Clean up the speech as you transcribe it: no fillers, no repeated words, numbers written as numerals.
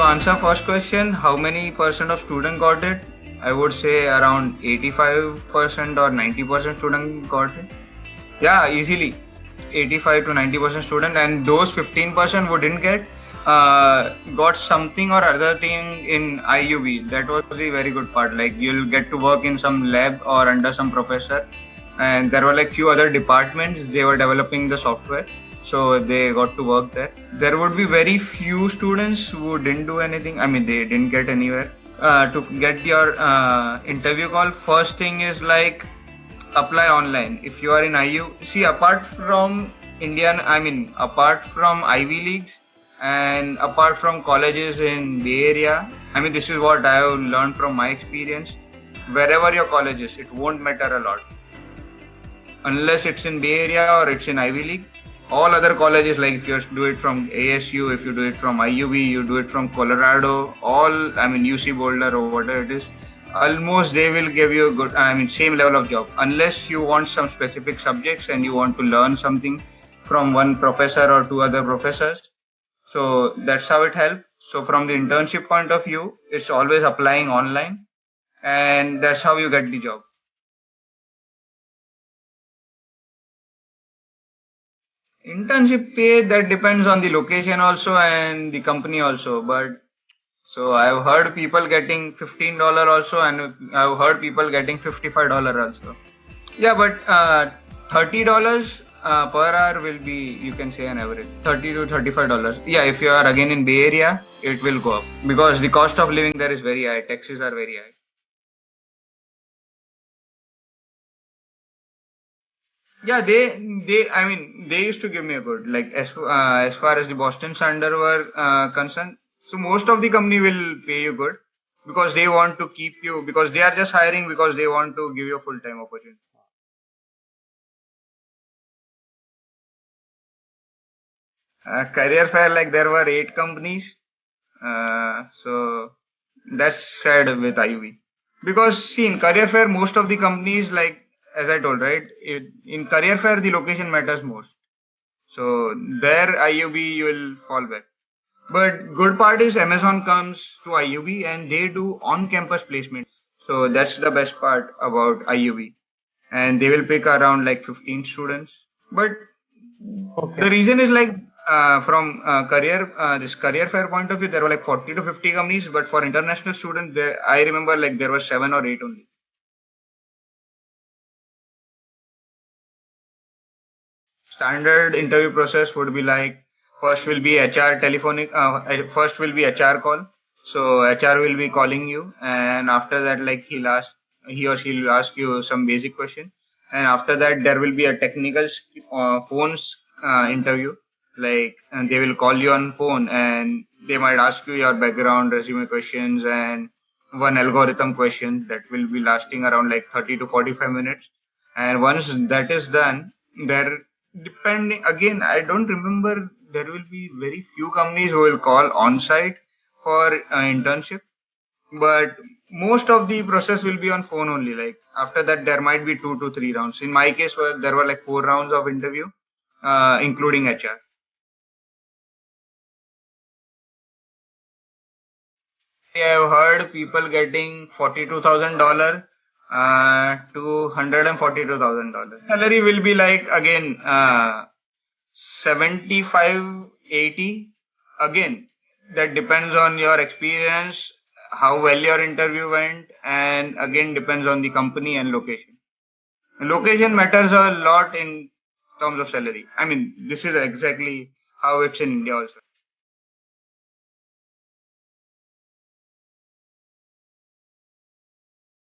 To answer first question, how many percent of student got it? I would say around 85% or 90% student got it. Yeah, easily 85 to 90% student, and those 15% who didn't get got something or other thing in IUB. That was the very good part. Like you'll get to work in some lab or under some professor, and there were like few other departments. They were developing the software, so they got to work there. There would be very few students who didn't do anything. I mean, they didn't get anywhere. To get your interview call, first thing is like apply online. If you are in IU, see, apart from apart from Ivy Leagues and apart from colleges in Bay Area, I mean, this is what I have learned from my experience. Wherever your college is, it won't matter a lot. Unless it's in Bay Area or it's in Ivy League, all other colleges, like if you do it from ASU, if you do it from IUB, you do it from Colorado, UC Boulder or whatever it is, almost they will give you a good, same level of job. Unless you want some specific subjects and you want to learn something from one professor or two other professors. So that's how it helps. So from the internship point of view, it's always applying online, and that's how you get the job. Internship pay, that depends on the location also and the company also. But so I've heard people getting $15 also, and I've heard people getting $55 also. Yeah, but $30 per hour will be, you can say, an average. $30 to $35. Yeah, if you are again in Bay Area, it will go up because the cost of living there is very high. Taxes are very high. Yeah, they used to give me a good, like, as far as the Boston Thunder were concerned. So most of the company will pay you good because they want to keep you, because they are just hiring because they want to give you a full time opportunity. Career fair, like there were 8 companies. So that's sad with IUV. Because see, in career fair, most of the companies, like as I told, right, in career fair the location matters most. So there IUB you will fall back. But good part is Amazon comes to IUB and they do on-campus placement. So that's the best part about IUB. And they will pick around like 15 students. But the reason is like from this career fair point of view, there were like 40 to 50 companies. But for international students, there I remember like there were 7 or 8 only. Standard interview process would be like first will be first will be HR call. So HR will be calling you, and after that, like he or she will ask you some basic question, and after that there will be a technical phones interview. Like, and they will call you on phone, and they might ask you your background, resume questions, and one algorithm question that will be lasting around like 30 to 45 minutes. And once that is done, there, depending, again, I don't remember, there will be very few companies who will call on site for internship, but most of the process will be on phone only. Like after that there might be 2 to 3 rounds. In my case, there were like 4 rounds of interview, including HR. I have heard people getting $42,000 to $142,000. Salary will be like again 75, 80. Again, that depends on your experience, how well your interview went, and again depends on the company and location. Location matters a lot in terms of salary. I mean, this is exactly how it's in India also.